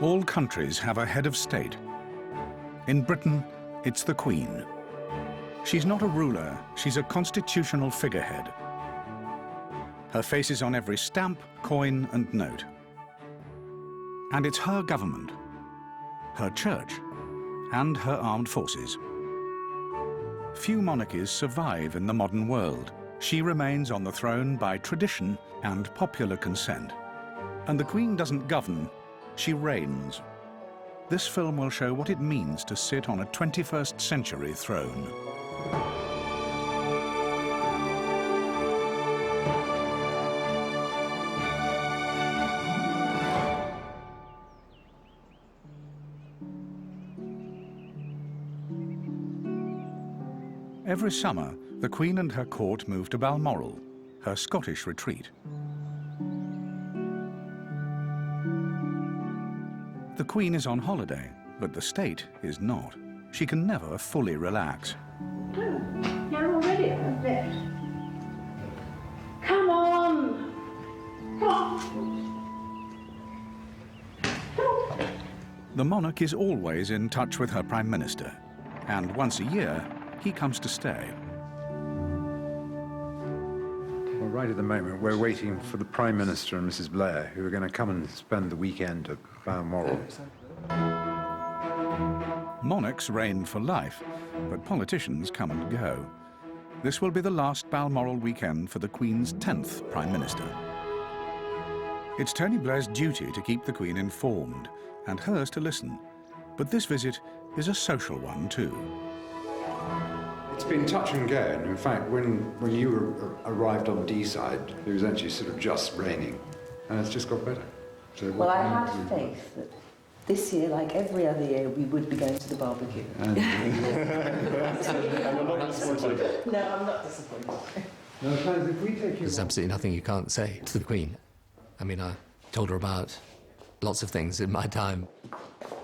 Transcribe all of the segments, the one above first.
All countries have a head of state. In Britain, it's the Queen. She's not a ruler, she's a constitutional figurehead. Her face is on every stamp, coin, and note. And it's her government, her church, and her armed forces. Few monarchies survive in the modern world. She remains on the throne by tradition and popular consent. And the Queen doesn't govern, she reigns. This film will show what it means to sit on a 21st century throne. Every summer, the Queen and her court move to Balmoral, her Scottish retreat. The Queen is on holiday, but the state is not. She can never fully relax. Oh, you're already at bed. Come on! Come on! The monarch is always in touch with her Prime Minister, and once a year, he comes to stay. Well, right at the moment, we're waiting for the Prime Minister and Mrs. Blair, who are going to come and spend the weekend at Balmoral. Monarchs reign for life, but politicians come and go. This will be the last Balmoral weekend for the Queen's 10th Prime Minister. It's Tony Blair's duty to keep the Queen informed, and hers to listen. But this visit is a social one, too. It's been touch and go, and in fact, when you arrived on D-side, it was actually sort of just raining, and it's just got better. So well, I had faith that this year, like every other year, we would be going to the barbecue. And No, I'm not disappointed. no, if we take you... There's absolutely nothing you can't say to the Queen. I mean, I told her about lots of things in my time.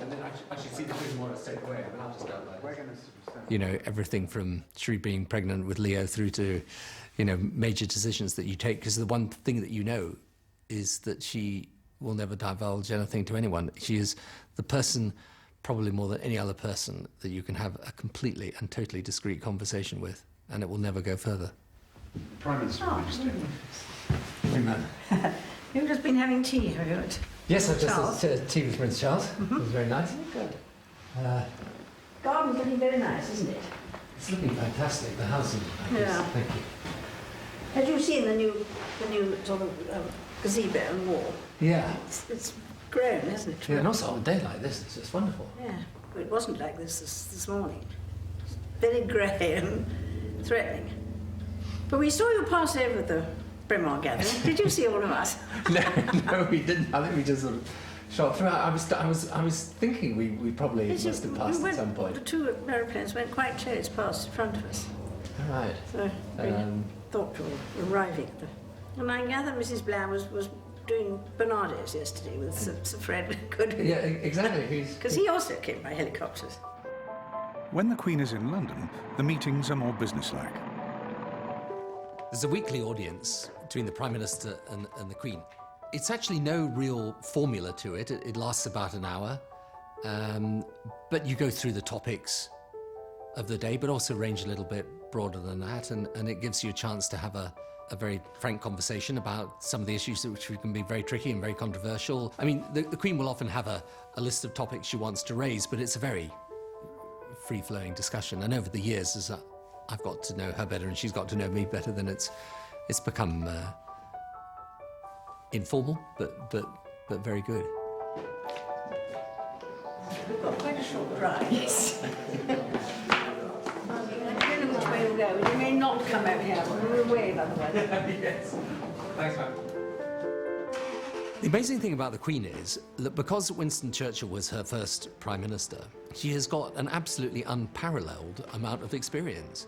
And then I should see the Queen more straight away, and I'll just go like... You know, everything from she being pregnant with Leo through to, you know, major decisions that you take, because the one thing that you know is that she will never divulge anything to anyone. She is the person, probably more than any other person, that you can have a completely and totally discreet conversation with, and it will never go further. Prime Minister. Amen. You've just been having tea, have you? Yes, I Charles? just had tea with Prince Charles. It was very nice. Good. Garden's looking very nice, isn't it? It's looking fantastic. The house is Yeah. Thank you. Had you seen the new sort of gazebo and wall? Yeah. It's grown, isn't it? Yeah, and also on a day like this, it's just wonderful. Yeah. Well, it wasn't like this morning. It's very grey and threatening. But we saw you pass over the Bremar gathering. Did you see all of us? No, we didn't. I think we just sort of shot through. I was thinking we probably must have passed at some point. The two aeroplanes went quite close past in front of us. All right. So we thought we were arriving at the... And I gather Mrs. Blair was doing Bernardo's yesterday with Sir Fred Goodwin. Yeah, exactly. Because he also came by helicopters. When the Queen is in London, the meetings are more businesslike. There's a weekly audience between the Prime Minister and the Queen. It's actually no real formula to it. It lasts about an hour. But you go through the topics of the day, but also range a little bit broader than that. And it gives you a chance to have a very frank conversation about some of the issues which can be very tricky and very controversial. I mean, the Queen will often have a list of topics she wants to raise, but it's a very free-flowing discussion. And over the years, as I've got to know her better and she's got to know me better, then it's become informal, but very good. We've got quite a short drive. Yes. I don't know which way we'll go. We may not come out here. We'll wave otherwise. Yes. Thanks, man. The amazing thing about the Queen is that because Winston Churchill was her first Prime Minister, she has got an absolutely unparalleled amount of experience.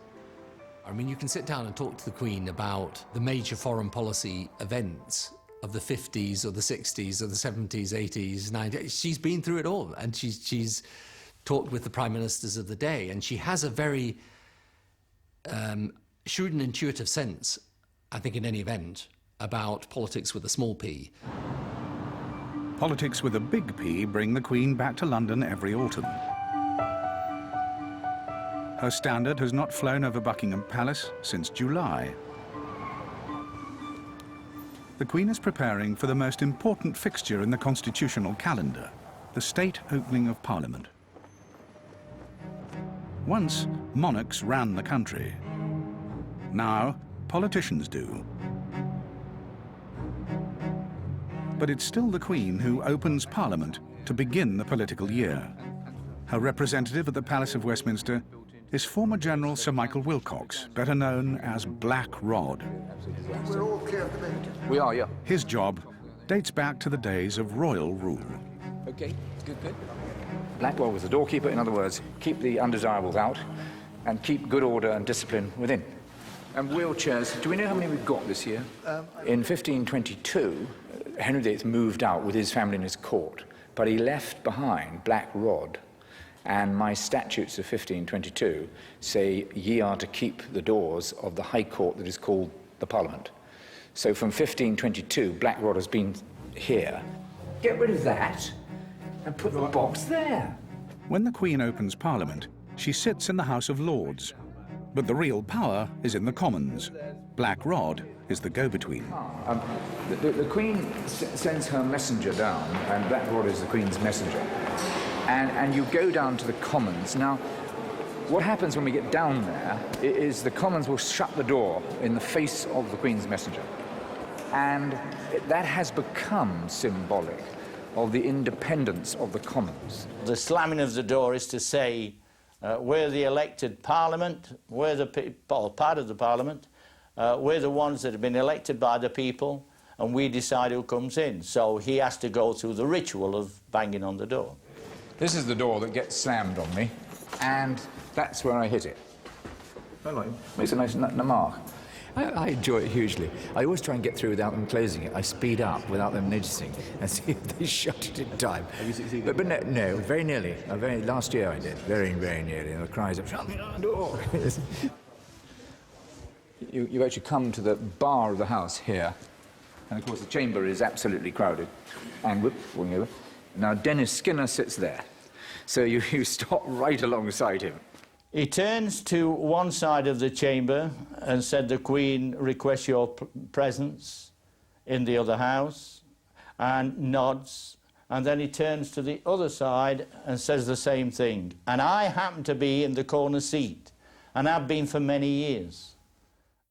I mean, you can sit down and talk to the Queen about the major foreign policy events of the 50s or the 60s or the 70s, 80s, 90s. She's been through it all, and she's talked with the prime ministers of the day, and she has a very shrewd and intuitive sense, I think, in any event, about politics with a small p. Politics with a big P bring the Queen back to London every autumn. Her standard has not flown over Buckingham Palace since July. The Queen is preparing for the most important fixture in the constitutional calendar, the state opening of Parliament. Once, monarchs ran the country. Now, politicians do. But it's still the Queen who opens Parliament to begin the political year. Her representative at the Palace of Westminster is former General Sir Michael Wilcox, better known as Black Rod. We're all clear of the mood. We are, yeah. His job dates back to the days of royal rule. Okay, good, good. Black Rod was the doorkeeper. In other words, keep the undesirables out and keep good order and discipline within. And wheelchairs, do we know how many we've got this year? In 1522, Henry VIII moved out with his family and his court, but he left behind Black Rod. And my statutes of 1522 say ye are to keep the doors of the High Court that is called the Parliament. So from 1522, Black Rod has been here. Get rid of that and put the box there. When the Queen opens Parliament, she sits in the House of Lords. But the real power is in the Commons. Black Rod is the go-between. The Queen sends her messenger down, and Black Rod is the Queen's messenger. And you go down to the Commons. Now, what happens when we get down there is the Commons will shut the door in the face of the Queen's messenger. And that has become symbolic of the independence of the Commons. The slamming of the door is to say, we're the elected Parliament, we're the part of the Parliament, we're the ones that have been elected by the people, and we decide who comes in. So he has to go through the ritual of banging on the door. This is the door that gets slammed on me, and that's where I hit it. I like it. Makes a nice mark. I enjoy it hugely. I always try and get through without them closing it. I speed up without them noticing and see if they shut it in time. Have you succeeded? But no, very nearly. Last year I did. Very, very nearly. And the cries of, shut me the door. You actually come to the bar of the house here. And of course the chamber is absolutely crowded. And whoop, walking over. Now, Dennis Skinner sits there, so you stop right alongside him. He turns to one side of the chamber and said, the Queen requests your presence in the other house, and nods, and then he turns to the other side and says the same thing. And I happen to be in the corner seat, and have been for many years.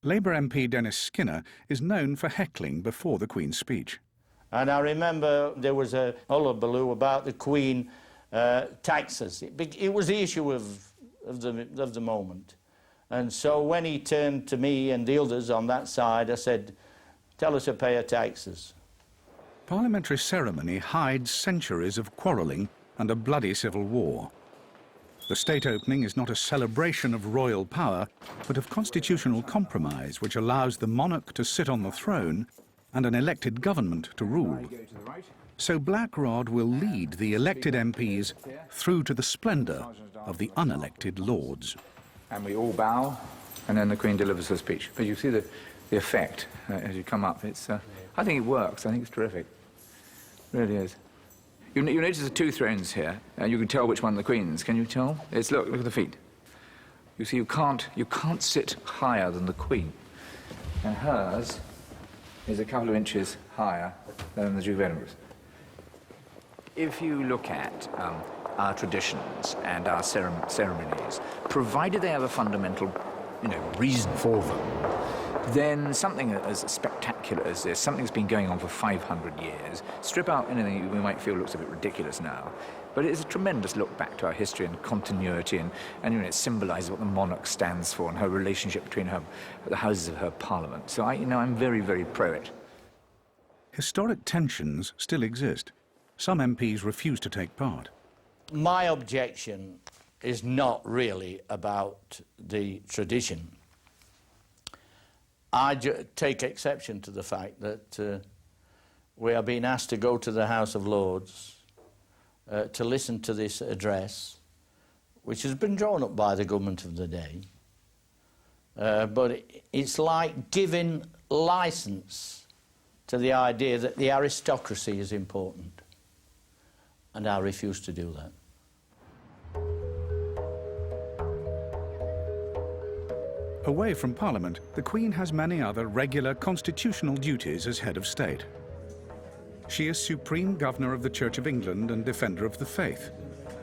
Labour MP Dennis Skinner is known for heckling before the Queen's speech. And I remember there was a hullabaloo about the Queen taxes. It was the issue of the moment. And so when he turned to me and the others on that side, I said, tell us to pay our taxes. Parliamentary ceremony hides centuries of quarrelling and a bloody civil war. The state opening is not a celebration of royal power, but of constitutional compromise, which allows the monarch to sit on the throne and an elected government to rule. So Black Rod will lead the elected MPs through to the splendour of the unelected Lords. And we all bow, and then the Queen delivers her speech. But you see the effect as you come up. It's, I think it works. I think it's terrific. It really is. You notice the two thrones here, and you can tell which one the Queen's. Can you tell? Look at the feet. You see, you can't sit higher than the Queen. And hers is a couple of inches higher than the Duke of Edinburgh's. If you look at our traditions and our ceremonies, provided they have a fundamental, reason for them, then something as spectacular as this, something that's been going on for 500 years, strip out anything we might feel looks a bit ridiculous now, but it's a tremendous look back to our history and continuity, and it symbolises what the monarch stands for and her relationship between the houses of her parliament. So I'm very, very pro it. Historic tensions still exist. Some MPs refuse to take part. My objection is not really about the tradition. I take exception to the fact that we are being asked to go to the House of Lords to listen to this address, which has been drawn up by the government of the day. But it's like giving licence to the idea that the aristocracy is important. And I refused to do that. Away from Parliament, the Queen has many other regular constitutional duties as head of state. She is Supreme Governor of the Church of England and Defender of the Faith,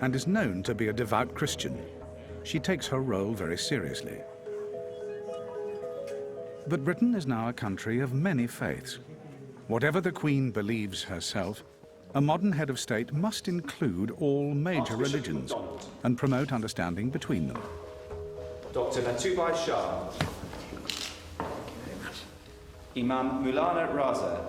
and is known to be a devout Christian. She takes her role very seriously. But Britain is now a country of many faiths. Whatever the Queen believes herself, a modern head of state must include all major religions and promote understanding between them. Dr. Natubai Shah, Imam Maulana Raza.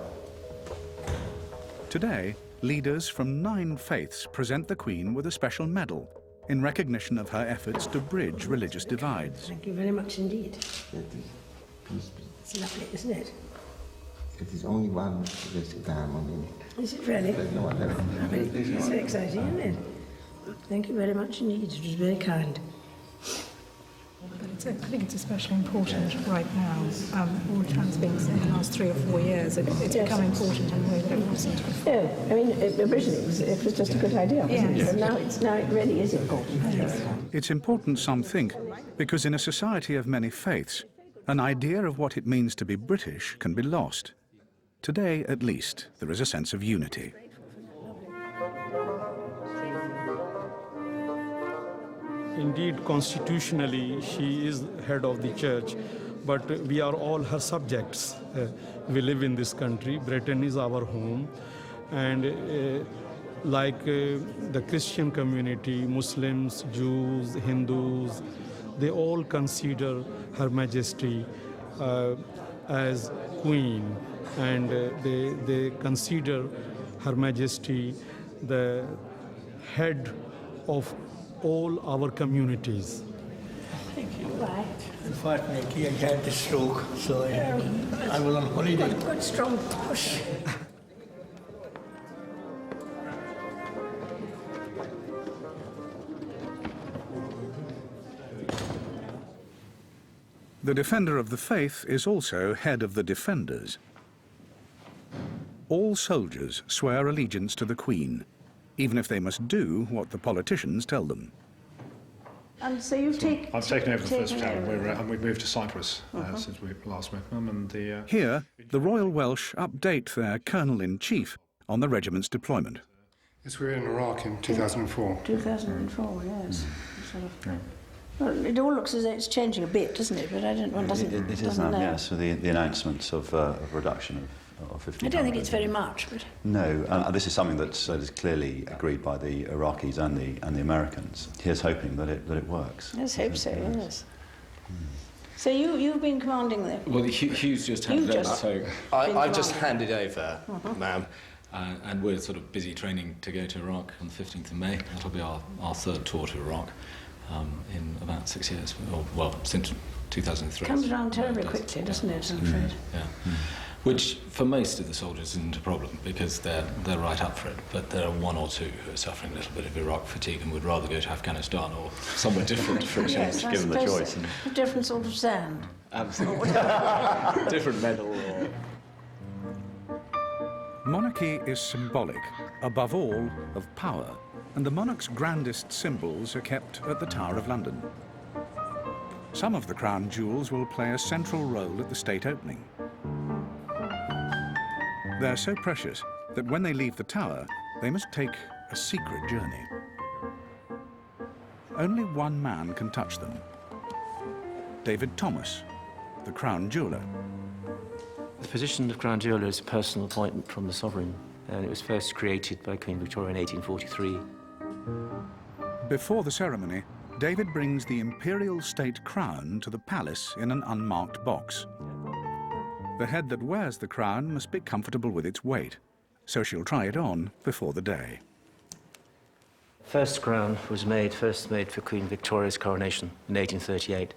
Today, leaders from 9 faiths present the Queen with a special medal in recognition of her efforts to bridge religious divides. Thank you very much indeed. It's lovely, isn't it? It is only one Islam. Is it really? There's no other. It's very exciting, isn't it? Thank you very much indeed. It was very kind. I think it's especially important right now. All the trans being said in the last 3 or 4 years, it's become important in a way that it wasn't before. Yeah, I mean, originally it was just a good idea, wasn't it? But now it really is important. It's important, some think, because in a society of many faiths, an idea of what it means to be British can be lost. Today, at least, there is a sense of unity. Indeed, constitutionally, she is head of the church, but we are all her subjects. We live in this country. Britain is our home. And like the Christian community, Muslims, Jews, Hindus, they all consider Her Majesty as Queen. And they consider Her Majesty the head of all our communities. Thank you. Right. Unfortunately, I had a stroke, so I was on holiday. Good strong push. The Defender of the Faith is also head of the Defenders. All soldiers swear allegiance to the Queen, even if they must do what the politicians tell them. And so you've taken... I've taken over the first town, and we've moved to Cyprus since we last met them. And Here, the Royal Welsh update their Colonel-in-Chief on the regiment's deployment. Yes, we were in Iraq in 2004. 2004, yes. Well, it all looks as though it's changing a bit, doesn't it? But I don't... One doesn't... It is now, yes, with the announcements of reduction of 1,500. I don't think it's very much, but... No, this is something that is clearly agreed by the Iraqis and the Americans. Here's hoping that it works. Let's hope so, yes. So you've been commanding there? Well, Hugh's just handed over, so I've just handed over, ma'am, and we're sort of busy training to go to Iraq on the 15th of May. That'll be our 3rd tour to Iraq in about 6 years, well, since 2003. It comes around terribly quickly, doesn't it, I'm afraid? Yeah. Which, for most of the soldiers, isn't a problem, because they're right up for it. But there are 1 or 2 who are suffering a little bit of Iraq fatigue and would rather go to Afghanistan or somewhere different for a change, given the choice. A different sort of sand. Absolutely. Different medal. Monarchy is symbolic, above all, of power, and the monarch's grandest symbols are kept at the Tower of London. Some of the crown jewels will play a central role at the state opening. They're so precious that when they leave the tower, they must take a secret journey. Only one man can touch them. David Thomas, the crown jeweller. The position of crown jeweller is a personal appointment from the sovereign, and it was first created by Queen Victoria in 1843. Before the ceremony, David brings the imperial state crown to the palace in an unmarked box. The head that wears the crown must be comfortable with its weight, so she'll try it on before the day. First crown was first made for Queen Victoria's coronation in 1838.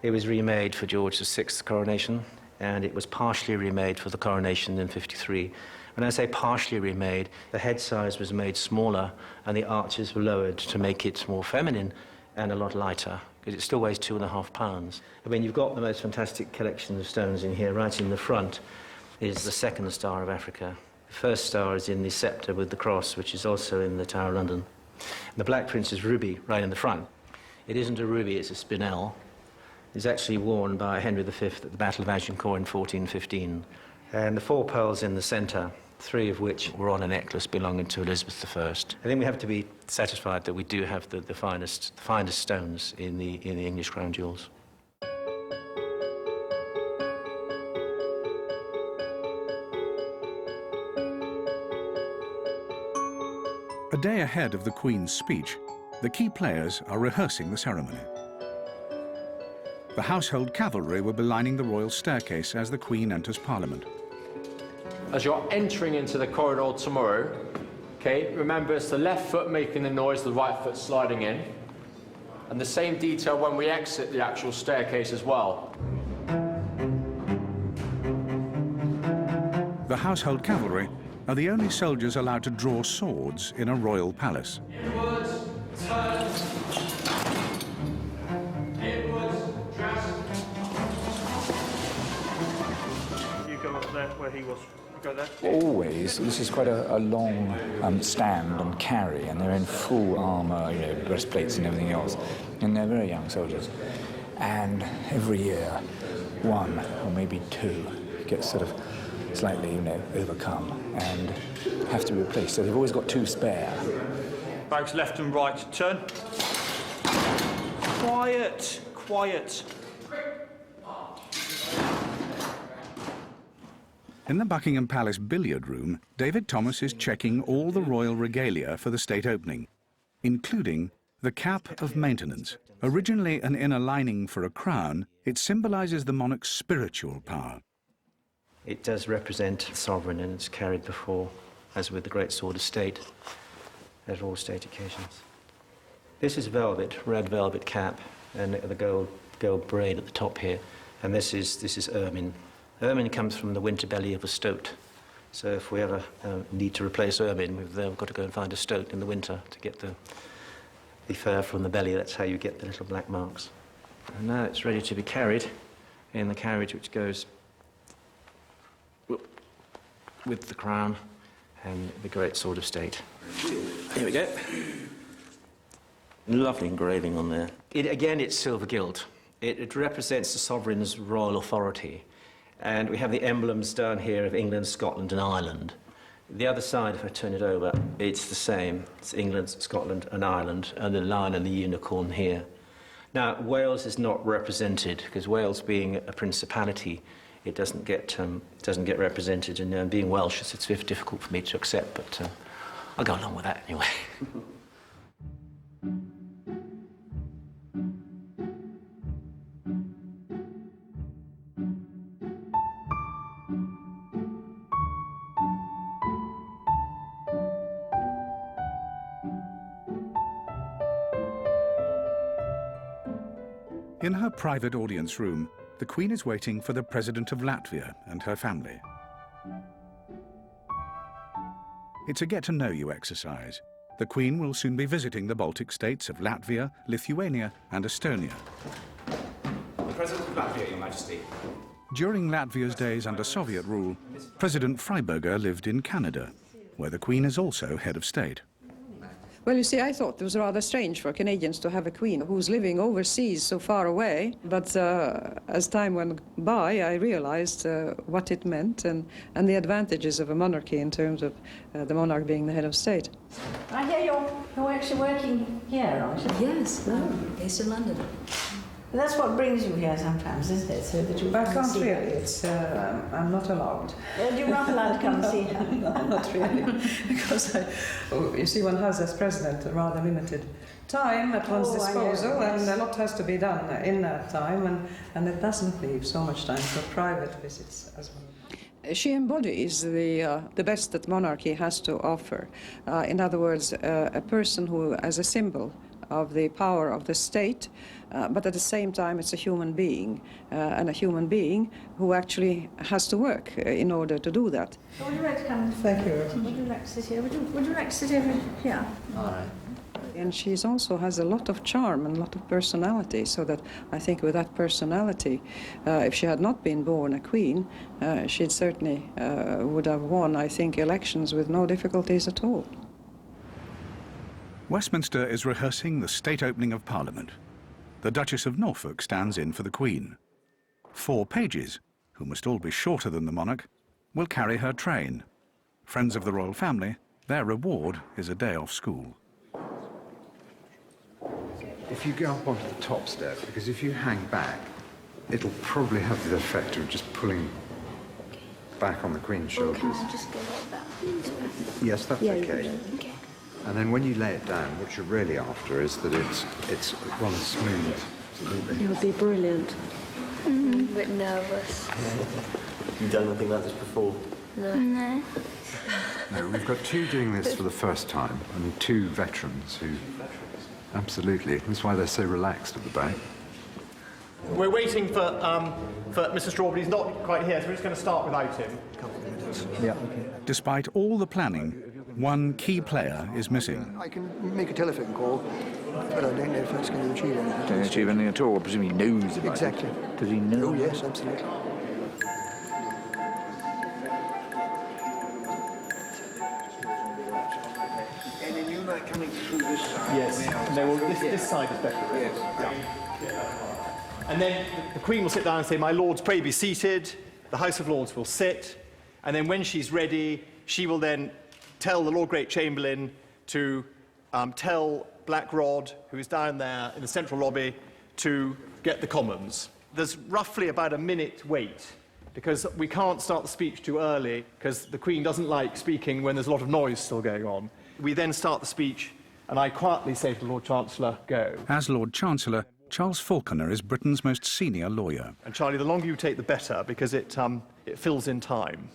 It was remade for George VI's coronation, and it was partially remade for the coronation in 53. When I say partially remade, the head size was made smaller and the arches were lowered to make it more feminine and a lot lighter, because it still weighs 2.5 pounds. I mean, you've got the most fantastic collection of stones in here. Right in the front is the 2nd Star of Africa. The first star is in the sceptre with the cross, which is also in the Tower of London. And the Black Prince's ruby right in the front. It isn't a ruby, it's a spinel. It's actually worn by Henry V at the Battle of Agincourt in 1415. And the 4 pearls in the centre, 3 of which were on a necklace belonging to Elizabeth I. I think we have to be satisfied that we do have the finest stones in the English crown jewels. A day ahead of the Queen's speech, the key players are rehearsing the ceremony. The household cavalry will be lining the royal staircase as the Queen enters Parliament. As you're entering into the corridor tomorrow, okay, remember it's the left foot making the noise, the right foot sliding in. And the same detail when we exit the actual staircase as well. The household cavalry are the only soldiers allowed to draw swords in a royal palace. Inwards, turn. Inwards, dress. You go up there where he was. Go there. Always, this is quite a long stand and carry, and they're in full armour, you know, breastplates and everything else, and they're very young soldiers. And every year, 1 or maybe 2 get sort of slightly, you know, overcome and have to be replaced. So they've always got 2 spare. Bags left and right. Turn. Quiet. Quiet. In the Buckingham Palace billiard room, David Thomas is checking all the royal regalia for the state opening, including the cap of maintenance. Originally an inner lining for a crown, it symbolises the monarch's spiritual power. It does represent the sovereign, and it's carried before, as with the Great Sword of State, at all state occasions. This is velvet, red velvet cap, and the gold braid at the top here. And this is ermine. Ermine comes from the winter belly of a stoat. So if we ever need to replace ermine, we've got to go and find a stoat in the winter to get the fur from the belly. That's how you get the little black marks. And now it's ready to be carried in the carriage which goes with the crown and the Great Sword of State. Here we go. Lovely engraving on there. Again, it's silver gilt. It represents the sovereign's royal authority. And we have the emblems down here of England, Scotland, and Ireland. The other side, if I turn it over, it's the same. It's England, Scotland, and Ireland, and the lion and the unicorn here. Now, Wales is not represented, because Wales being a principality, it doesn't get represented, and being Welsh, it's very difficult for me to accept, but I'll go along with that anyway. In her private audience room, the Queen is waiting for the President of Latvia and her family. It's a get-to-know-you exercise. The Queen will soon be visiting the Baltic states of Latvia, Lithuania, and Estonia. The President of Latvia, Your Majesty. During Latvia's days under Soviet rule, President Freiberger lived in Canada, where the Queen is also head of state. Well, you see, I thought it was rather strange for Canadians to have a queen who's living overseas so far away. But as time went by, I realized what it meant and the advantages of a monarchy in terms of the monarch being the head of state. I hear you're actually working here, aren't you? Yes, based in London. That's what brings you here sometimes, isn't it? So that you I can can't see really. It's, I'm not allowed. You're not allowed to come and see her? No, not really. Because, you see, one has as president a rather limited time at one's disposal, and a lot has to be done in that time, and it doesn't leave so much time for private visits as well. She embodies the best that monarchy has to offer. In other words, a person who, as a symbol of the power of the state, but at the same time it's a human being, and a human being who actually has to work in order to do that. So would you like to come? Thank you. Would you like to sit here? Would you like to sit over here? All right. And she also has a lot of charm and a lot of personality, so that I think with that personality, if she had not been born a queen, she certainly would have won, I think, elections with no difficulties at all. Westminster is rehearsing the state opening of Parliament. The Duchess of Norfolk stands in for the Queen. 4 pages, who must all be shorter than the monarch, will carry her train. Friends of the royal family, their reward is a day off school. If you go up onto the top step, because if you hang back, it'll probably have the effect of just pulling back on the Queen's shoulders. Can I just go like that? Yes, that's okay. Okay. And then when you lay it down, what you're really after is that it's rather smooth. Absolutely. It would be brilliant. I'm a bit nervous. You've done anything like this before? No. No, we've got 2 doing this for the first time, and 2 veterans who... Absolutely. That's why they're so relaxed at the back. We're waiting for Mr. Strawberry. He's not quite here, so we're just going to start without him. Yeah. Despite all the planning, one key player is missing. I can make a telephone call, but I don't know if that's going to achieve anything. Don't achieve anything at all. I presume he knows about Exactly. it. Does he know? Oh, yes, absolutely. And then you like coming through this side? Yes. No, well, this side is better. Yes. Yeah. And then the Queen will sit down and say, "My lords, pray be seated." The House of Lords will sit. And then when she's ready, she will then tell the Lord Great Chamberlain to tell Black Rod, who is down there in the central lobby, to get the Commons. There's roughly about a minute wait, because we can't start the speech too early, because the Queen doesn't like speaking when there's a lot of noise still going on. We then start the speech, and I quietly say to the Lord Chancellor, "Go." As Lord Chancellor, Charles Falconer is Britain's most senior lawyer. And Charlie, the longer you take, the better, because it fills in time.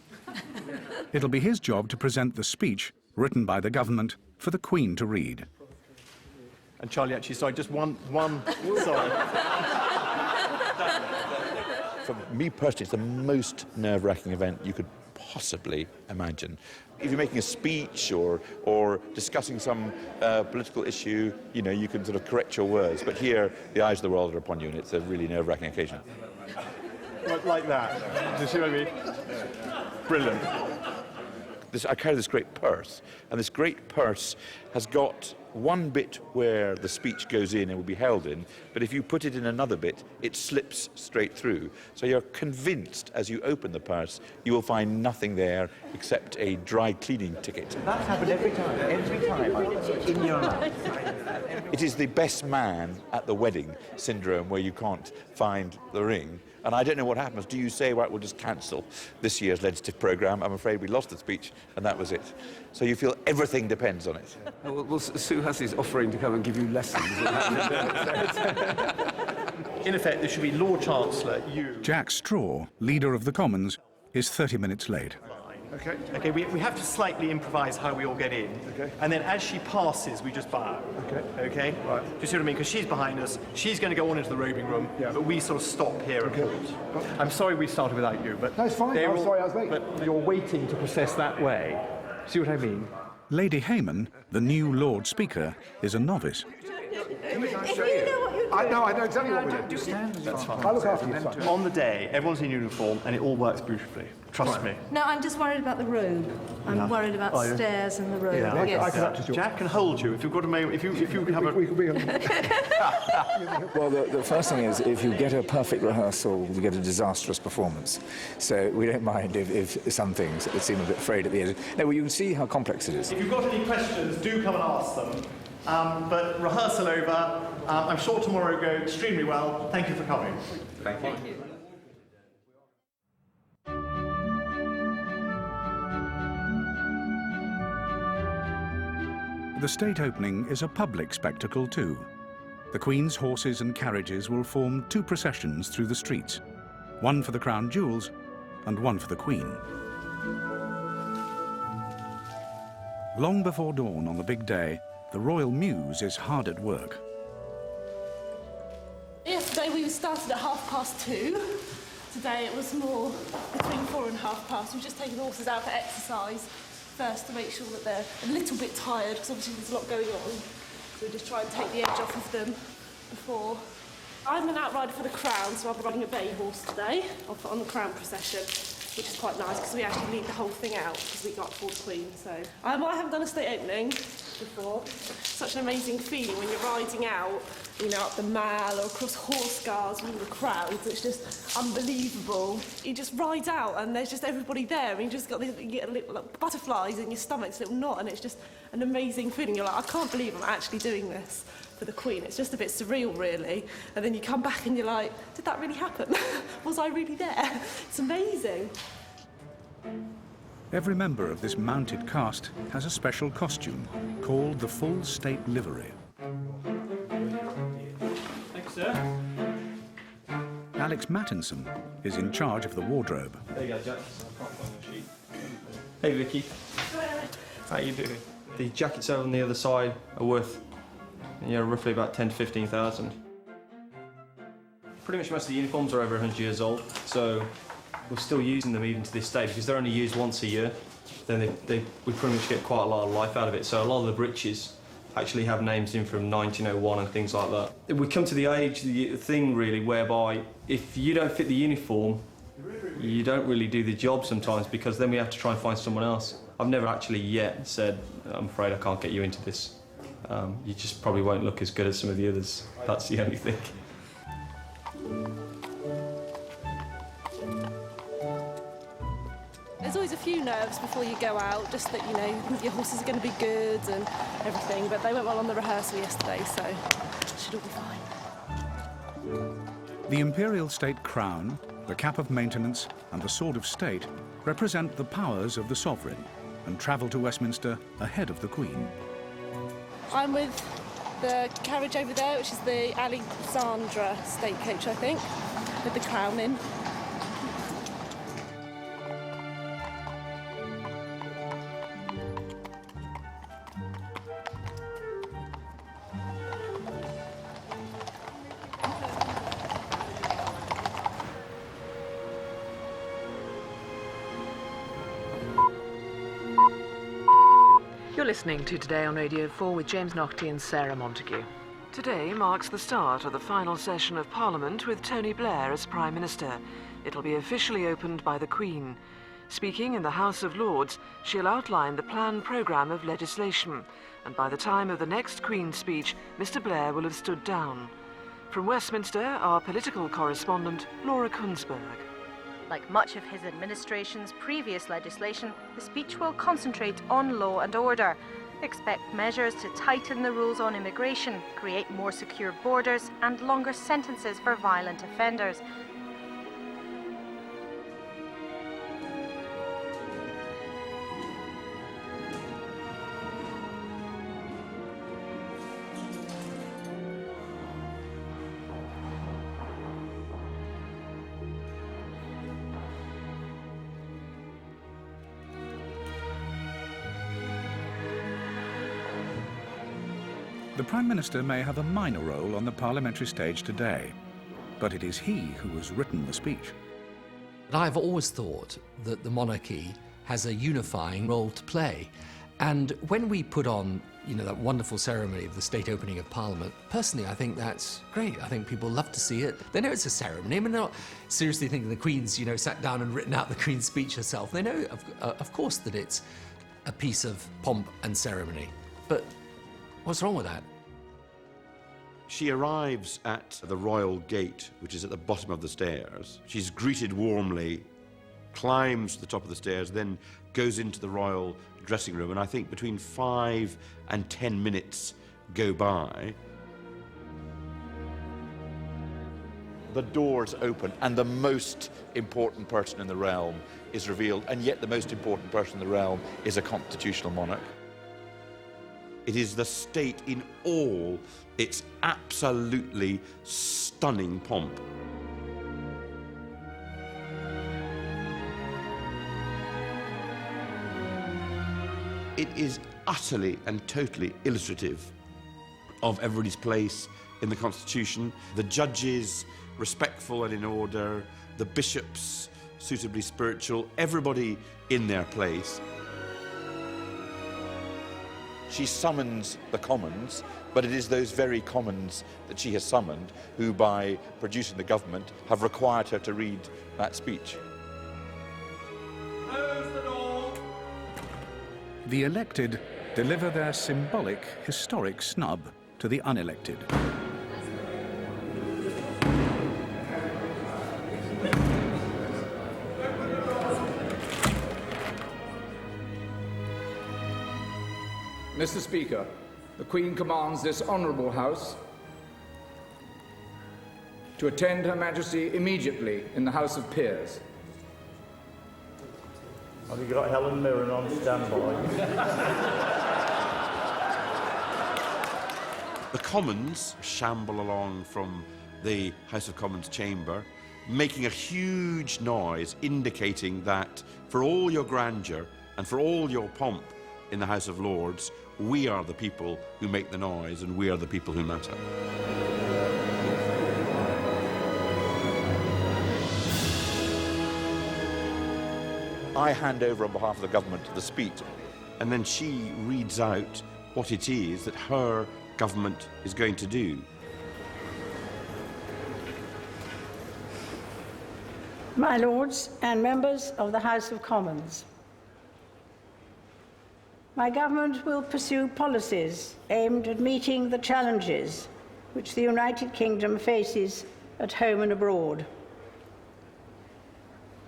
It'll be his job to present the speech written by the government for the Queen to read. And Charlie, actually, sorry, just one sorry. For me personally, it's the most nerve-wracking event you could possibly imagine. If you're making a speech or discussing some political issue, you know, you can sort of correct your words. But here, the eyes of the world are upon you, and it's a really nerve-wracking occasion. Like that. Do you see what I mean? Brilliant. I carry this great purse, and this great purse has got one bit where the speech goes in and will be held in, but if you put it in another bit, it slips straight through. So you're convinced as you open the purse, you will find nothing there except a dry cleaning ticket. That's happened every time, in your life. It is the best man at the wedding syndrome where you can't find the ring. And I don't know what happens. Do you say, right, we'll just cancel this year's legislative programme? I'm afraid we lost the speech, and that was it. So you feel everything depends on it. Well, Sue Hussey's offering to come and give you lessons. In effect, there should be Lord Chancellor, you... Jack Straw, leader of the Commons, is 30 minutes late. Okay. Okay, we have to slightly improvise how we all get in. Okay. And then as she passes, we just bow. Okay. Okay? Right. Do you see what I mean? Because she's behind us, she's going to go on into the robing room, but we sort of stop here and halt. I'm sorry we started without you, but... No, it's fine. I'm sorry I was late. But you're waiting to process that way. See what I mean? Lady Hayman, the new Lord Speaker, is a novice. I know exactly what we're doing. That's fine. I'll look after you, son. On the day, everyone's in uniform, and it all works beautifully. Trust me. No, I'm just worried about the robe. I'm worried about stairs and the robe. Yeah. Yes. Jack can hold you if you've got a moment. If you have a... Well, the first thing is, if you get a perfect rehearsal, you get a disastrous performance. So we don't mind if some things seem a bit frayed at the end. No, well, you can see how complex it is. If you've got any questions, do come and ask them. But rehearsal over. I'm sure tomorrow will go extremely well. Thank you for coming. Thank you. The state opening is a public spectacle too. The Queen's horses and carriages will form 2 processions through the streets, one for the crown jewels and one for the Queen. Long before dawn on the big day, the Royal Mews is hard at work. Yesterday we started at 2:30. Today it was more between 4 and 5:30. We've just taken the horses out for exercise first to make sure that they're a little bit tired, because obviously there's a lot going on. So we just try and take the edge off of them before. I'm an outrider for the Crown, so I'll be riding a bay horse today. I'll put on the Crown procession, which is quite nice because we actually lead the whole thing out because we got for the Queen. So I haven't done a state opening before. Such an amazing feeling when you're riding out, you know, up the Mall or across horse guards with all the crowds. It's just unbelievable. You just ride out and there's just everybody there and you just got this, you get little, like, butterflies in your stomach's little knot, and it's just an amazing feeling. You're like, I can't believe I'm actually doing this for the Queen. It's just a bit surreal, really. And then you come back and you're like, did that really happen? Was I really there? It's amazing. Every member of this mounted caste has a special costume called the full state livery. Thanks, sir. Alex Mattinson is in charge of the wardrobe. There you go, Jack. Hey, Vicky. How you doing? The jackets over on the other side are worth, roughly about 10 to 15,000. Pretty much most of the uniforms are over 100 years old, so we're still using them even to this day because they're only used once a year. Then we pretty much get quite a lot of life out of it. So a lot of the breeches actually have names in from 1901 and things like that. We come to the age, the thing really, whereby if you don't fit the uniform, you don't really do the job sometimes because then we have to try and find someone else. I've never actually yet said, I'm afraid I can't get you into this. You just probably won't look as good as some of the others. That's the only thing. There's always a few nerves before you go out, just that, you know, your horses are going to be good and everything, but they went well on the rehearsal yesterday, so it should all be fine. The imperial state crown, the cap of maintenance and the sword of state represent the powers of the sovereign and travel to Westminster ahead of the Queen. I'm with the carriage over there, which is the Alexandra state coach, I think, with the crown in. You're listening to Today on Radio 4 with James Naughtie and Sarah Montague. Today marks the start of the final session of Parliament with Tony Blair as Prime Minister. It'll be officially opened by the Queen. Speaking in the House of Lords, she'll outline the planned programme of legislation, and by the time of the next Queen's speech, Mr. Blair will have stood down. From Westminster, our political correspondent, Laura Kunsberg. Like much of his administration's previous legislation, the speech will concentrate on law and order. Expect measures to tighten the rules on immigration, create more secure borders and longer sentences for violent offenders. The Prime Minister may have a minor role on the parliamentary stage today, but it is he who has written the speech. I've always thought that the monarchy has a unifying role to play. And when we put on, that wonderful ceremony of the state opening of Parliament, personally, I think that's great. I think people love to see it. They know it's a ceremony. I mean, they're not seriously thinking the Queen's, sat down and written out the Queen's speech herself. They know, of course, that it's a piece of pomp and ceremony. But what's wrong with that? She arrives at the royal gate, which is at the bottom of the stairs. She's greeted warmly, climbs to the top of the stairs, then goes into the royal dressing room, and I think between 5 and 10 minutes go by. The doors open, and the most important person in the realm is revealed, and yet the most important person in the realm is a constitutional monarch. It is the state in all its absolutely stunning pomp. It is utterly and totally illustrative of everybody's place in the Constitution. The judges, respectful and in order, the bishops, suitably spiritual, everybody in their place. She summons the Commons, but it is those very Commons that she has summoned who, by producing the government, have required her to read that speech. Close the door. The elected deliver their symbolic, historic snub to the unelected. Mr. Speaker, the Queen commands this honourable House to attend Her Majesty immediately in the House of Peers. Have you got Helen Mirren on standby? The Commons shamble along from the House of Commons chamber, making a huge noise indicating that for all your grandeur and for all your pomp in the House of Lords, we are the people who make the noise and we are the people who matter. I hand over on behalf of the government the speech. And then she reads out what it is that her government is going to do. My Lords and members of the House of Commons, my government will pursue policies aimed at meeting the challenges which the United Kingdom faces at home and abroad.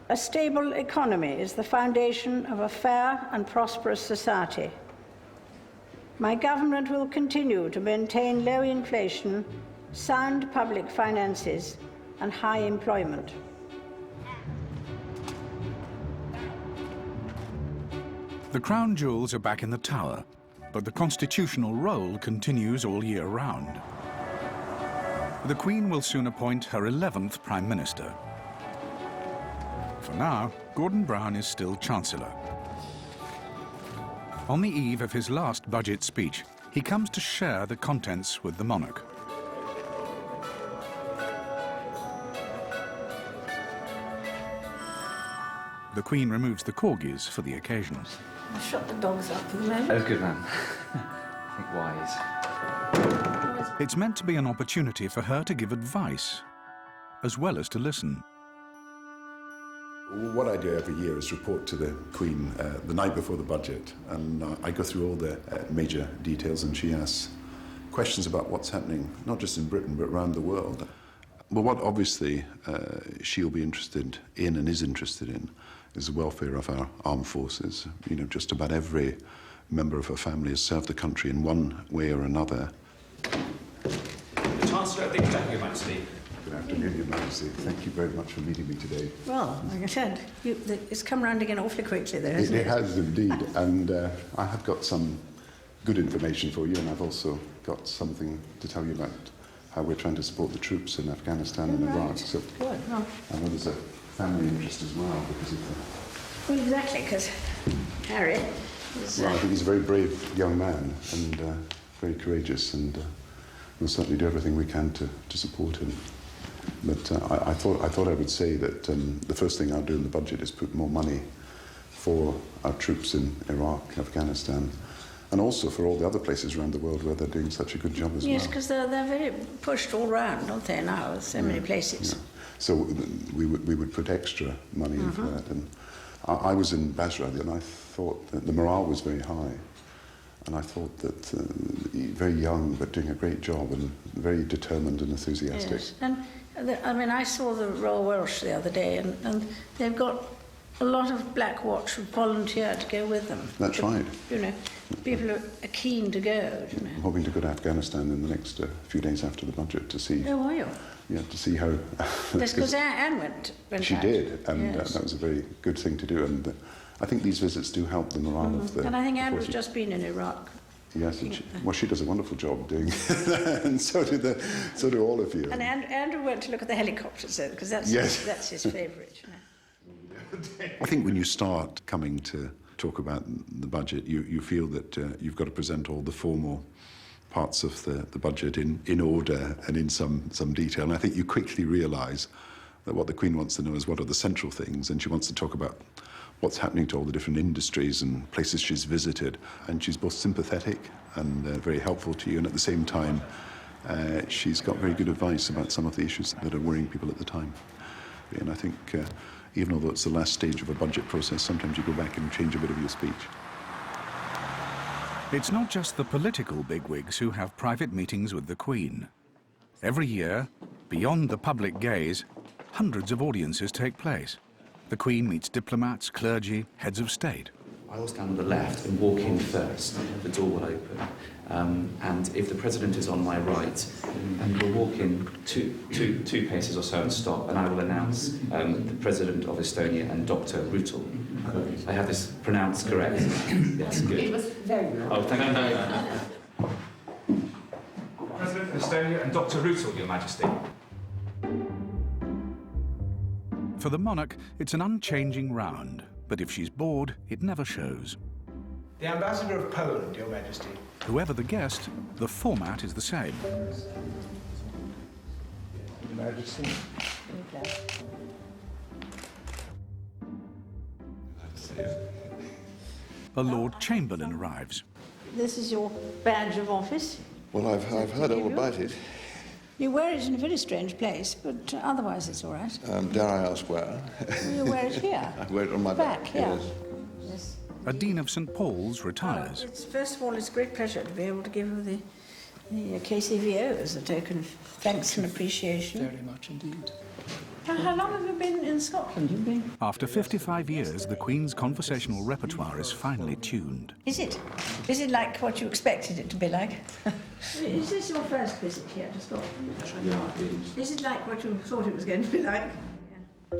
A stable economy is the foundation of a fair and prosperous society. My government will continue to maintain low inflation, sound public finances, and high employment. The crown jewels are back in the Tower, but the constitutional role continues all year round. The Queen will soon appoint her 11th Prime Minister. For now, Gordon Brown is still Chancellor. On the eve of his last budget speech, he comes to share the contents with the monarch. The Queen removes the corgis for the occasion. I'll shut the dogs up for the moment. That was good, ma'am. I think wise. It's meant to be an opportunity for her to give advice, as well as to listen. What I do every year is report to the Queen the night before the budget, and I go through all the major details, and she asks questions about what's happening, not just in Britain, but around the world. Well, what obviously she'll be interested in and is interested in is the welfare of our armed forces. You know, just about every member of her family has served the country in one way or another. The Chancellor of the Exchequer, Your Majesty. Good afternoon, Your Majesty. Thank you very much for meeting me today. Well, like I said, it's come round again awfully quickly there, hasn't it? It has indeed, and I have got some good information for you, and I've also got something to tell you about how we're trying to support the troops in Afghanistan and Iraq. So Good. Well, I know there's a family interest as well because of the... well, exactly, because Harry is... Well, I think he's a very brave young man and very courageous, and we'll certainly do everything we can to support him. But I thought I would say that the first thing I'll do in the budget is put more money for our troops in Iraq, Afghanistan, and also for all the other places around the world where they're doing such a good job as well. Yes, because they're very pushed all round, aren't they, now, with so many places. Yeah. So we would put extra money in for that. And I was in Basra, and I thought that the morale was very high. And I thought that very young, but doing a great job, and very determined and enthusiastic. Yes, and I mean, I saw the Royal Welsh the other day, and they've got a lot of Black Watch who volunteer to go with them. That's right. You know, people are keen to go, you know. I'm hoping to go to Afghanistan in the next few days after the budget to see... Oh, are you? Yeah, to see how... That's because Anne went She out. did, and yes. That was a very good thing to do. And I think these visits do help the morale of the... And I think Anne has forces. just been in Iraq. Yes, and she does a wonderful job doing that, and so do all of you. And Andrew went to look at the helicopters, though, because that's his favourite. You know. I think when you start coming to talk about the budget, you feel that you've got to present all the formal parts of the budget in order and in some detail. And I think you quickly realise that what the Queen wants to know is what are the central things, and she wants to talk about what's happening to all the different industries and places she's visited. And she's both sympathetic and very helpful to you, and at the same time, she's got very good advice about some of the issues that are worrying people at the time. And I think, even although it's the last stage of a budget process, sometimes you go back and change a bit of your speech. It's not just the political bigwigs who have private meetings with the Queen. Every year, beyond the public gaze, hundreds of audiences take place. The Queen meets diplomats, clergy, heads of state. I will stand on the left and walk in first. The door will open. And if the President is on my right, and we'll walk in two paces or so and stop, and I will announce the President of Estonia and Dr. Rutel. I have this pronounced correct? Yes, good. It was very well. Oh, thank you. President of Estonia and Dr. Rutel, Your Majesty. For the monarch, it's an unchanging round, but if she's bored, it never shows. The Ambassador of Poland, Your Majesty. Whoever the guest, the format is the same. Your Majesty. A Lord Chamberlain arrives. This is your badge of office. Well, I've heard all about it. You wear it in a very strange place, but otherwise it's all right. Dare I ask where? You wear it here. I wear it on my back, yeah. yes. A Dean of St. Paul's retires. First of all, it's a great pleasure to be able to give you the KCVO as a token of thanks and appreciation. Very much indeed. How long have you been in Scotland? You've been... After 55 years, the Queen's conversational repertoire is finely tuned. Is it? Is it like what you expected it to be like? Is this your first visit here to Scotland? Is it like what you thought it was going to be like?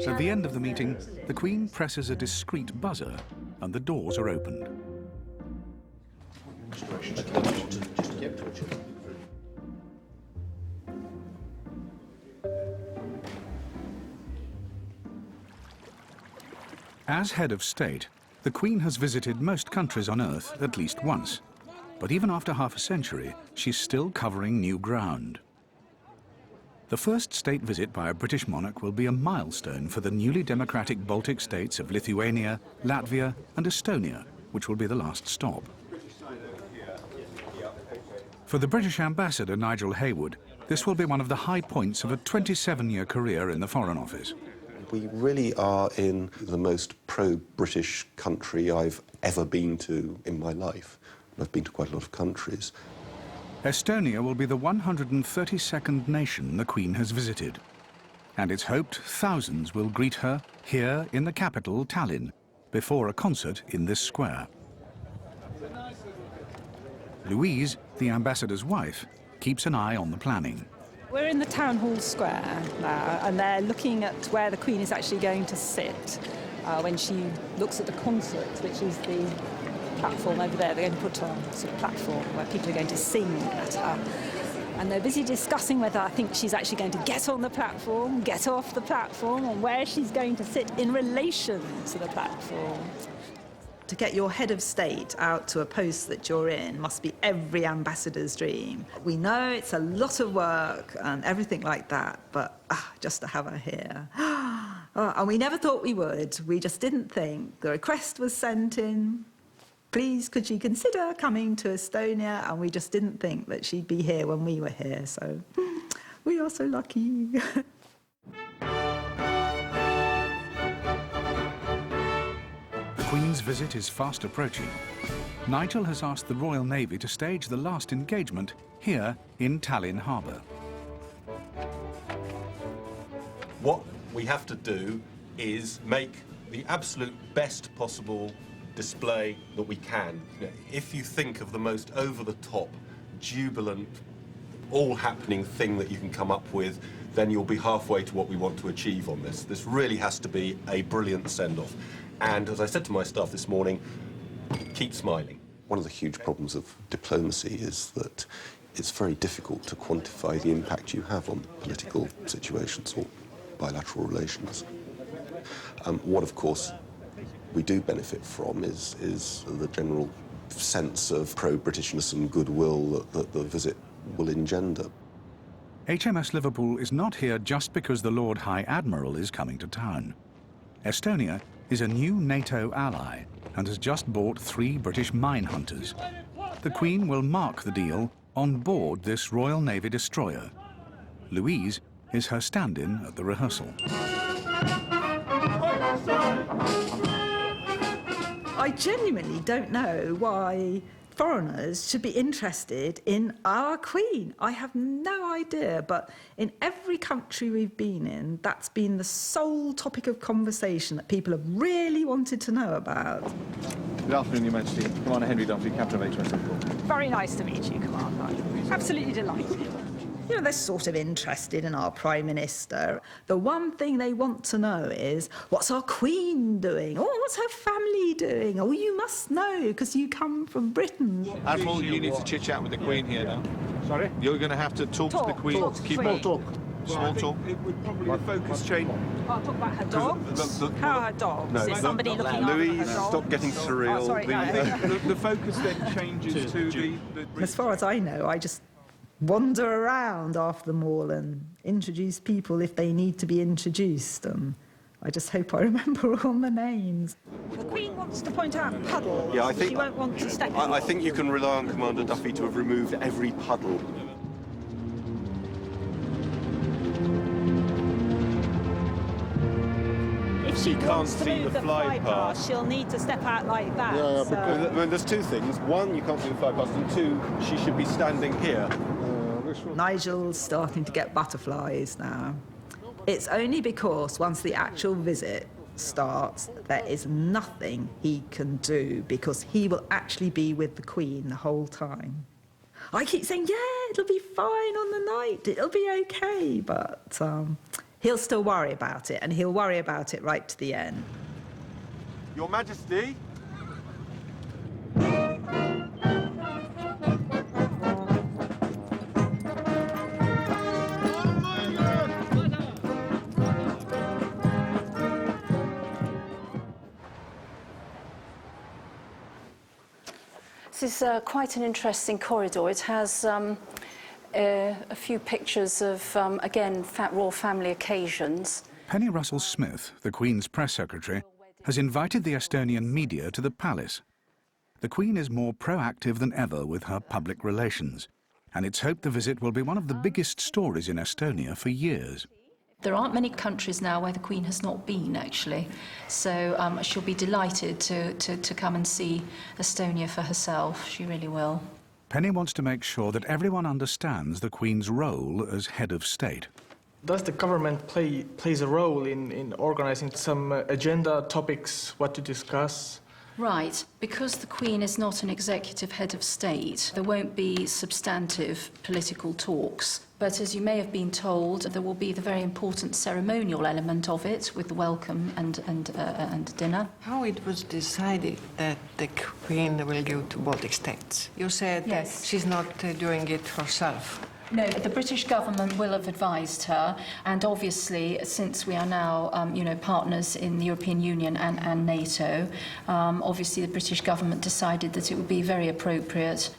At the end of the meeting, the Queen presses a discreet buzzer and the doors are opened. As head of state, the Queen has visited most countries on Earth at least once. But even after half a century, she's still covering new ground. The first state visit by a British monarch will be a milestone for the newly democratic Baltic states of Lithuania, Latvia and Estonia, which will be the last stop. For the British ambassador, Nigel Haywood, this will be one of the high points of a 27-year career in the Foreign Office. We really are in the most pro-British country I've ever been to in my life. I've been to quite a lot of countries. Estonia will be the 132nd nation the Queen has visited. And it's hoped thousands will greet her here in the capital, Tallinn, before a concert in this square. Louise, the ambassador's wife, keeps an eye on the planning. We're in the Town Hall Square now, and they're looking at where the Queen is actually going to sit when she looks at the concert, which is the platform over there. They're going to put on a sort of platform where people are going to sing at her. And they're busy discussing whether I think she's actually going to get on the platform, get off the platform, and where she's going to sit in relation to the platform. To get your head of state out to a post that you're in must be every ambassador's dream. We know it's a lot of work and everything like that, but just to have her here. And we never thought we would. We just didn't think. The request was sent in. Please, could you consider coming to Estonia? And we just didn't think that she'd be here when we were here. So we are so lucky. The Queen's visit is fast approaching. Nigel has asked the Royal Navy to stage the last engagement here in Tallinn Harbour. What we have to do is make the absolute best possible display that we can. If you think of the most over-the-top, jubilant, all-happening thing that you can come up with, then you'll be halfway to what we want to achieve on this. This really has to be a brilliant send-off. And as I said to my staff this morning, keep smiling. One of the huge problems of diplomacy is that it's very difficult to quantify the impact you have on political situations or bilateral relations. What, of course, we do benefit from is the general sense of pro-Britishness and goodwill that the visit will engender. HMS Liverpool is not here just because the Lord High Admiral is coming to town. Estonia is a new NATO ally and has just bought 3 British mine hunters. The Queen will mark the deal on board this Royal Navy destroyer. Louise is her stand-in at the rehearsal. I genuinely don't know why foreigners should be interested in our Queen. I have no idea, but in every country we've been in, that's been the sole topic of conversation that people have really wanted to know about. Good afternoon, Your Majesty. Commander Henry Duffy, Captain of HMS Liverpool. Very nice to meet you, Commander. Absolutely delighted. You know, they're sort of interested in our Prime Minister. The one thing they want to know is, what's our Queen doing? Oh, what's her family doing? Oh, you must know, because you come from Britain. Admiral, you need to chit-chat with the Queen here now. Sorry? You're going to have to talk to the Queen. Small talk. Small talk. It would probably focus change. I'll talk about her dogs. How are her dogs? No, is somebody looking after Louise, her dogs? stop getting surreal. Oh, sorry, no. The focus then changes to the... As far as I know, I just wander around after them all and introduce people if they need to be introduced. I just hope I remember all the names. The Queen wants to point out puddles. Yeah, I think... She won't want to step in. I think you can rely on Commander Duffy to have removed every puddle. If she can't wants to see move the the fly fly path. past, she'll need to step out like that. Yeah, so- because there's 2 things. 1, you can't see the fly past, and 2, she should be standing here. Nigel's starting to get butterflies now. It's only because once the actual visit starts, there is nothing he can do because he will actually be with the Queen the whole time. I keep saying, yeah, it'll be fine on the night, it'll be okay, but he'll still worry about it, and he'll worry about it right to the end. Your Majesty? This is quite an interesting corridor. It has a few pictures of, again, royal family occasions. Penny Russell-Smith, the Queen's press secretary, has invited the Estonian media to the palace. The Queen is more proactive than ever with her public relations, and it's hoped the visit will be one of the biggest stories in Estonia for years. There aren't many countries now where the Queen has not been, actually, so she'll be delighted to come and see Estonia for herself. She really will. Penny wants to make sure that everyone understands the Queen's role as head of state. Does the government plays a role in organising some agenda topics, what to discuss? Right. Because the Queen is not an executive head of state, there won't be substantive political talks. But as you may have been told, there will be the very important ceremonial element of it with the welcome and dinner. How it was decided that the Queen will go to Baltic states? You said Yes. that she's not doing it herself. No, the British government will have advised her, and obviously, since we are now, partners in the European Union and NATO, obviously the British government decided that it would be very appropriate.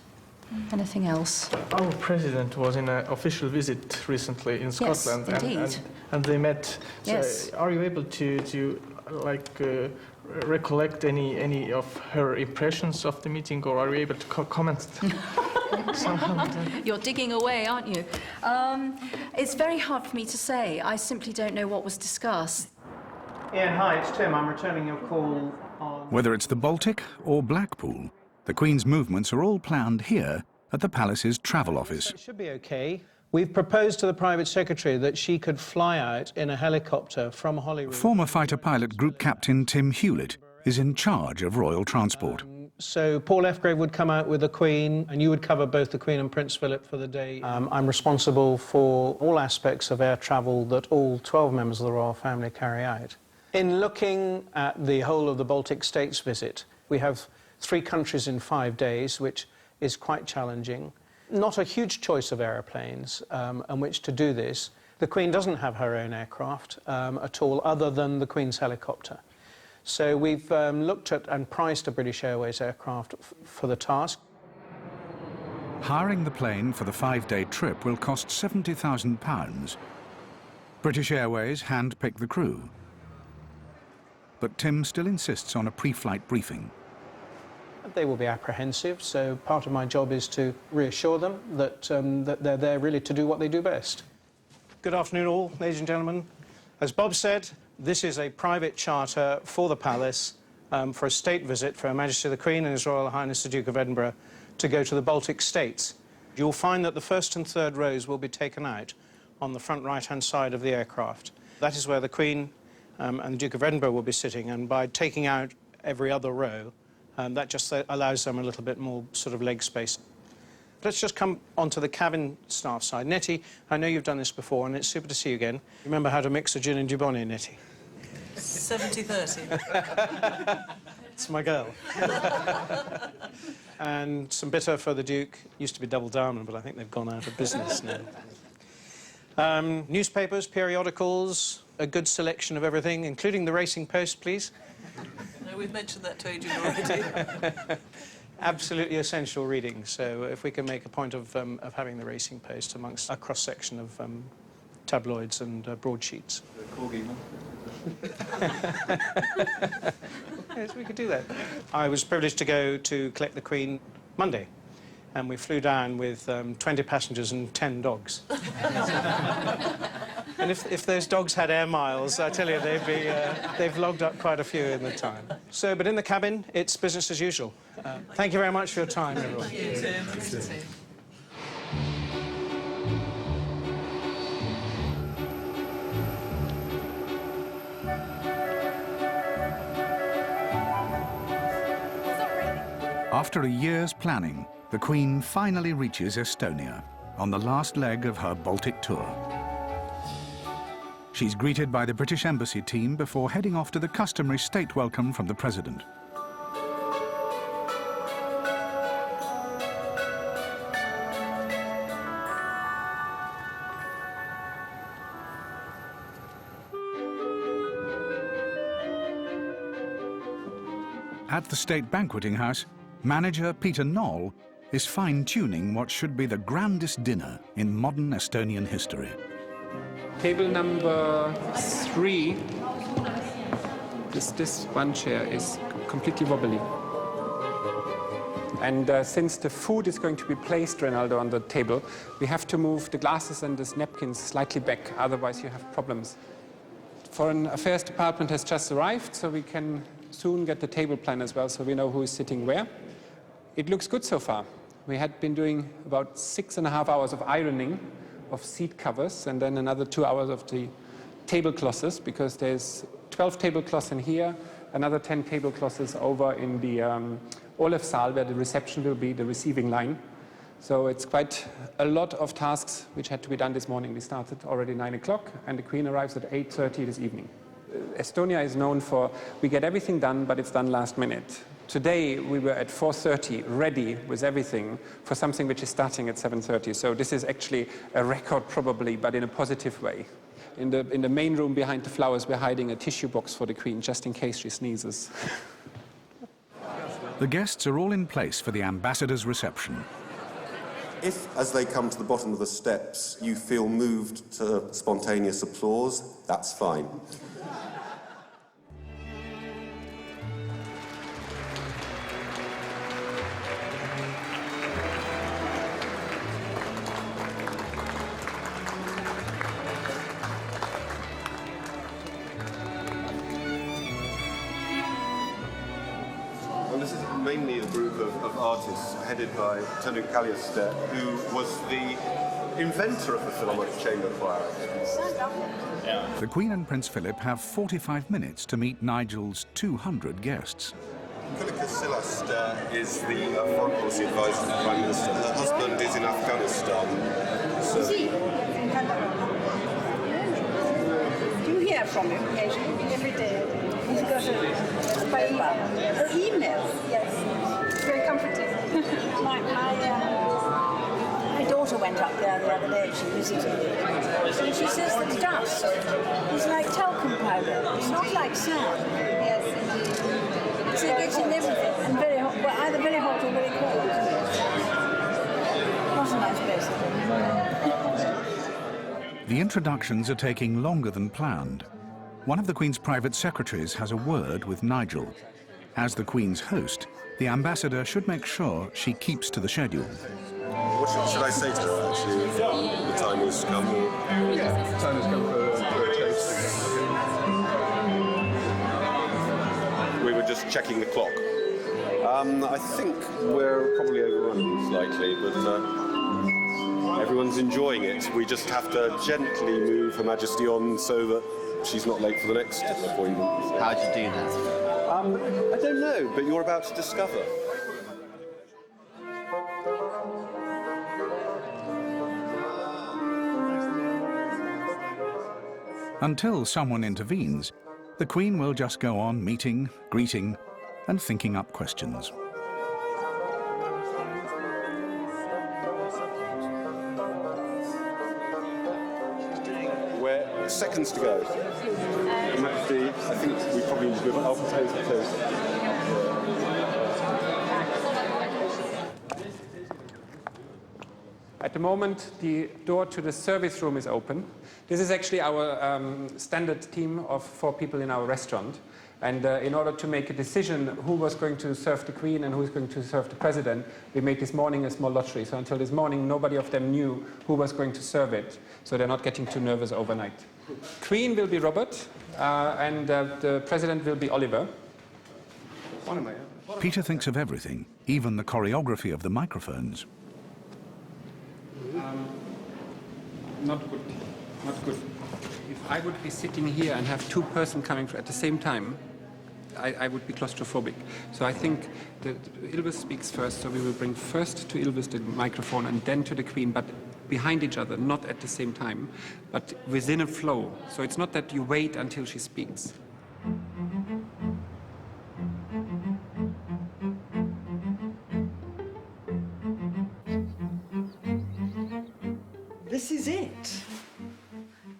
Anything else? Our president was in an official visit recently in Scotland, indeed. and they met. Yes. So are you able to recollect any of her impressions of the meeting, or are you able to comment? You're digging away, aren't you? It's very hard for me to say. I simply don't know what was discussed. Ian, hi, it's Tim. I'm returning your call on... Whether it's the Baltic or Blackpool, the Queen's movements are all planned here at the palace's travel office. It should be okay. We've proposed to the Private Secretary that she could fly out in a helicopter from Holyrood. Former fighter pilot Group Captain Tim Hewlett is in charge of royal transport. So Paul Fgrave would come out with the Queen, and you would cover both the Queen and Prince Philip for the day. I'm responsible for all aspects of air travel that all 12 members of the royal family carry out. In looking at the whole of the Baltic states visit, we have 3 countries in 5 days, which is quite challenging. Not a huge choice of aeroplanes on which to do this. The Queen doesn't have her own aircraft at all, other than the Queen's helicopter. So we've looked at and priced a British Airways aircraft for the task. Hiring the plane for the 5-day trip will cost £70,000. British Airways hand-pick the crew. But Tim still insists on a pre-flight briefing. They will be apprehensive, so part of my job is to reassure them that, that they're there really to do what they do best. Good afternoon all, ladies and gentlemen. As Bob said, this is a private charter for the Palace for a state visit for Her Majesty the Queen and His Royal Highness the Duke of Edinburgh to go to the Baltic states. You'll find that the first and third rows will be taken out on the front right-hand side of the aircraft. That is where the Queen and the Duke of Edinburgh will be sitting, and by taking out every other row, that just allows them a little bit more sort of leg space. Let's just come onto the cabin staff side. Nettie, I know you've done this before, and it's super to see you again. Remember how to mix a gin and Dubonnet, Nettie? 70-30. It's my girl. And some bitter for the Duke. Used to be Double Diamond, but I think they've gone out of business now. Newspapers, periodicals, a good selection of everything, including the Racing Post, please. No, we've mentioned that to Adrian already. Absolutely essential reading, so if we can make a point of having the Racing Post amongst a cross-section of tabloids and broadsheets. Yes, we could do that. I was privileged to go to collect the Queen Monday, and we flew down with 20 passengers and 10 dogs. And if those dogs had air miles, I tell you, they've logged up quite a few in the time. So, but in the cabin, it's business as usual. Thank you very much for your time, everyone. Thank you, Tim. Thank you, Tim. After a year's planning, the Queen finally reaches Estonia on the last leg of her Baltic tour. She's greeted by the British Embassy team before heading off to the customary state welcome from the President. At the State Banqueting House, manager Peter Knoll is fine-tuning what should be the grandest dinner in modern Estonian history. Table number 3, this one chair is completely wobbly. And since the food is going to be placed, Ronaldo, on the table, we have to move the glasses and the napkins slightly back, otherwise you have problems. Foreign Affairs Department has just arrived, so we can soon get the table plan as well, so we know who is sitting where. It looks good so far. We had been doing about 6.5 hours of ironing of seat covers and then another 2 hours of the tablecloths, because there's 12 tablecloths in here, another 10 tablecloths over in the Olefsaal, where the reception will be, the receiving line. So it's quite a lot of tasks which had to be done this morning. We started already 9 o'clock and the Queen arrives at 8:30 this evening. Estonia is known for, we get everything done, but it's done last minute. Today we were at 4:30 ready with everything for something which is starting at 7:30. So this is actually a record probably, but in a positive way. In the main room behind the flowers, we're hiding a tissue box for the Queen, just in case she sneezes. The guests are all in place for the ambassador's reception. If, as they come to the bottom of the steps, you feel moved to spontaneous applause, that's fine. This is mainly a group of artists headed by Tanu Kalliaste, who was the inventor of the Philharmonic Chamber Choir. The Queen and Prince Philip have 45 minutes to meet Nigel's 200 guests. Kulika Silast is the foreign policy advisor to the Prime Minister. Her husband is in Afghanistan. So Do you hear from him occasionally? Every day. He's got a paper. An email? Yes. Very comforting. my daughter went up there the other day. She visited me. And she says the dust is like talcum powder. It's not like sand. Yes, indeed. So it gets in everything. And very hot, well, either very hot or very cold. The introductions are taking longer than planned. One of the Queen's private secretaries has a word with Nigel. As the Queen's host, the ambassador should make sure she keeps to the schedule. What should I say to her, actually? The time has come? Yeah, the time has come for a toast. We were just checking the clock. I think we're probably overrunning slightly, but everyone's enjoying it. We just have to gently move Her Majesty on so that she's not late for the next appointment. How do you do that? I don't know, but you're about to discover. Until someone intervenes, the Queen will just go on meeting, greeting, and thinking up questions. We're seconds to go. Her Majesty, I think we probably need to move on. Toast. At the moment, the door to the service room is open. This is actually our standard team of 4 people in our restaurant. And in order to make a decision who was going to serve the Queen and who was going to serve the President, we made this morning a small lottery. So until this morning, nobody of them knew who was going to serve it. So they're not getting too nervous overnight. Queen will be Robert, and the President will be Oliver. Peter thinks of everything, even the choreography of the microphones. Not good. Not good. If I would be sitting here and have 2 persons coming at the same time, I would be claustrophobic. So I think that Ylvis speaks first, so we will bring first to Ylvis the microphone and then to the Queen, but behind each other, not at the same time, but within a flow. So it's not that you wait until she speaks. This is it.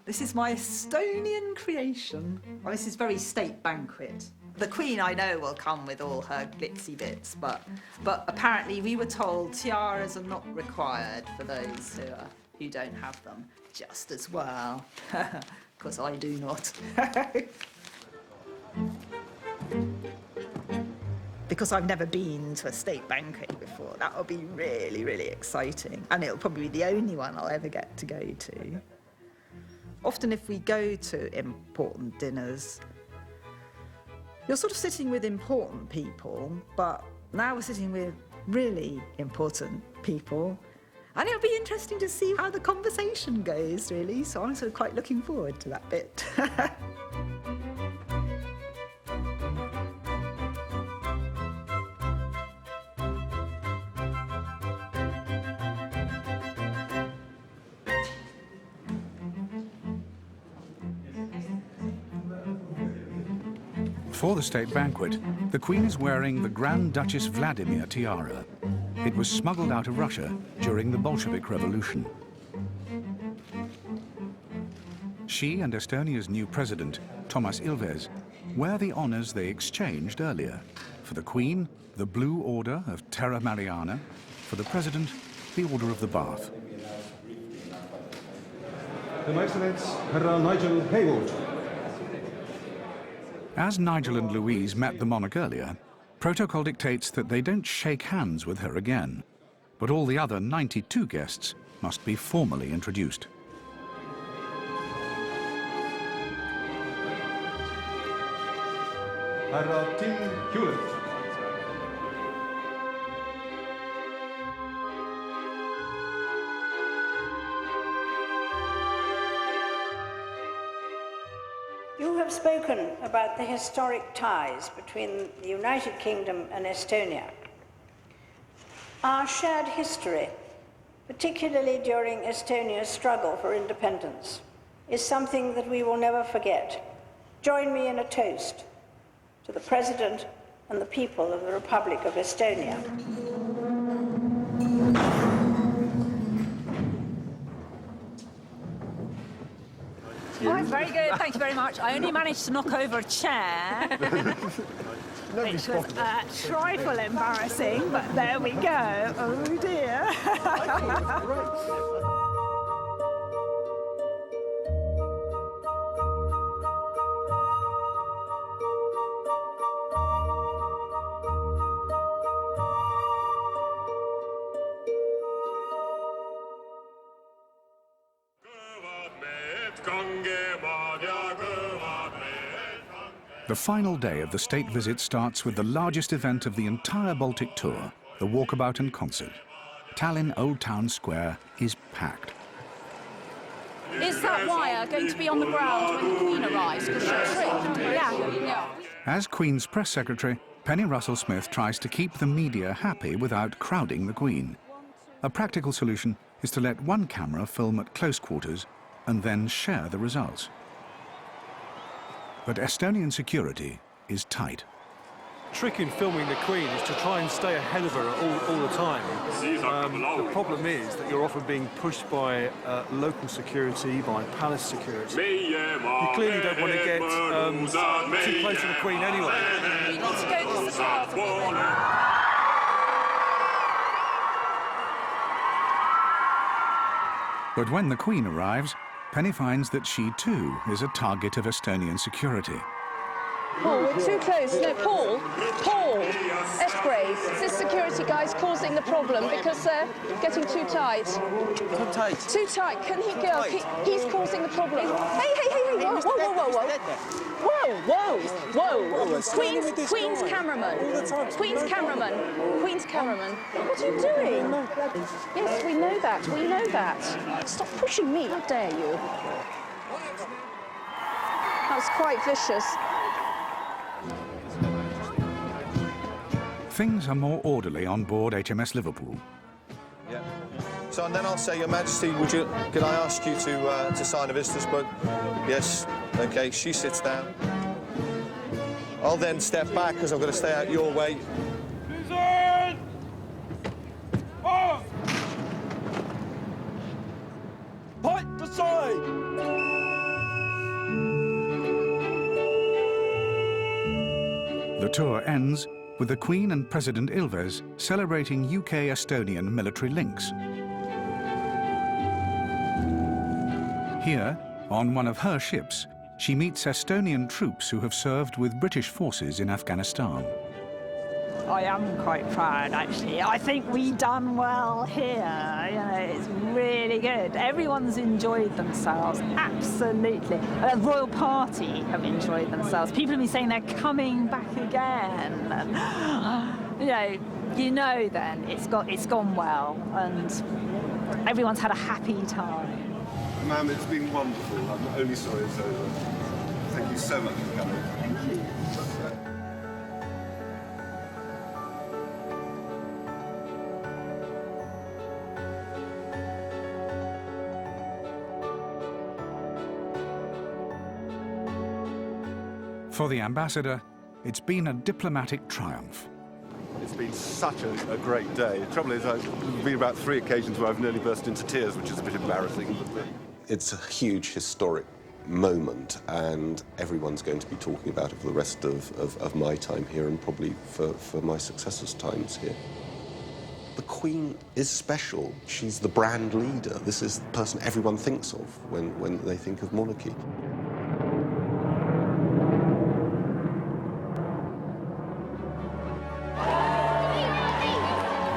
This is my Estonian creation. Well, this is very state banquet. The Queen, I know, will come with all her glitzy bits, but apparently we were told tiaras are not required for those who don't have them. Just as well, because I do not. Because I've never been to a state banquet before. That will be really, really exciting. And it'll probably be the only one I'll ever get to go to. Often if we go to important dinners, you're sort of sitting with important people, but now we're sitting with really important people. And it'll be interesting to see how the conversation goes, really. So I'm sort of quite looking forward to that bit. For the state banquet, the Queen is wearing the Grand Duchess Vladimir tiara. It was smuggled out of Russia during the Bolshevik Revolution. She and Estonia's new president, Toomas Ilves, wear the honors they exchanged earlier. For the Queen, the Blue Order of Terra Mariana. For the President, the Order of the Bath. Her Excellency, Herr Nigel Heywood. As Nigel and Louise met the monarch earlier, protocol dictates that they don't shake hands with her again. But all the other 92 guests must be formally introduced. Herr Tim Hewlett. You have spoken about the historic ties between the United Kingdom and Estonia. Our shared history, particularly during Estonia's struggle for independence, is something that we will never forget. Join me in a toast to the President and the people of the Republic of Estonia. Oh, it's very good, thank you very much. I only managed to knock over a chair, which was a trifle embarrassing, but there we go. Oh dear. The final day of the state visit starts with the largest event of the entire Baltic tour, the Walkabout and Concert. Tallinn Old Town Square is packed. Is that wire going to be on the ground when the Queen arrives? Because she's tricked. Yeah. As Queen's press secretary, Penny Russell-Smith tries to keep the media happy without crowding the Queen. A practical solution is to let one camera film at close quarters and then share the results. But Estonian security is tight. Trick in filming the Queen is to try and stay ahead of her all the time. The problem is that you're often being pushed by local security, by palace security. You clearly don't want to get too close to the Queen anyway. You need to go to the car. But when the Queen arrives, Penny finds that she too is a target of Estonian security. Paul, we're too close. No, Paul, Esgrave, this security guy's causing the problem because they're getting too tight. Too tight? Too tight. Can he go? He's causing the problem. Hey, whoa, Queen's cameraman. Queen's cameraman. What are you doing? Yes, we know that. Stop pushing me. How dare you? That's quite vicious. Things are more orderly on board HMS Liverpool. Yeah. So and then I'll say, Your Majesty, could I ask you to sign a visitor's book? Yes. Okay. She sits down. I'll then step back because I've got to stay out your way. Point the side! The tour ends with the Queen and President Ilves celebrating UK-Estonian military links. Here, on one of her ships, she meets Estonian troops who have served with British forces in Afghanistan. I am quite proud, actually. I think we done well here. You know, it's really good. Everyone's enjoyed themselves, absolutely. The royal party have enjoyed themselves. People have been saying they're coming back again. And, you know then it's gone well, and everyone's had a happy time. Ma'am, it's been wonderful. I'm only sorry it's over. Thank you so much for coming. Thank you. For the ambassador, it's been a diplomatic triumph. It's been such a great day. The trouble is, there's been about 3 occasions where I've nearly burst into tears, which is a bit embarrassing. It's a huge historic moment, and everyone's going to be talking about it for the rest of my time here and probably for my successors' times here. The Queen is special. She's the brand leader. This is the person everyone thinks of when they think of monarchy.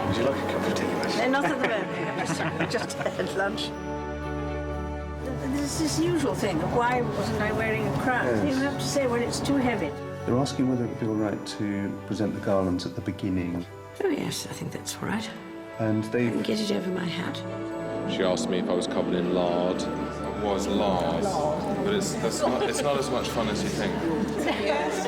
Would you like a cup of tea, Master? Not at the moment. Just had lunch. There's this usual thing of why wasn't I wearing a crown? Yes. You have to say when it's too heavy. They're asking whether it would be all right to present the garlands at the beginning. Oh yes, I think that's all right. And they... I can get it over my hat. She asked me if I was covered in lard. It was lard, but it's not as much fun as you think. Yes.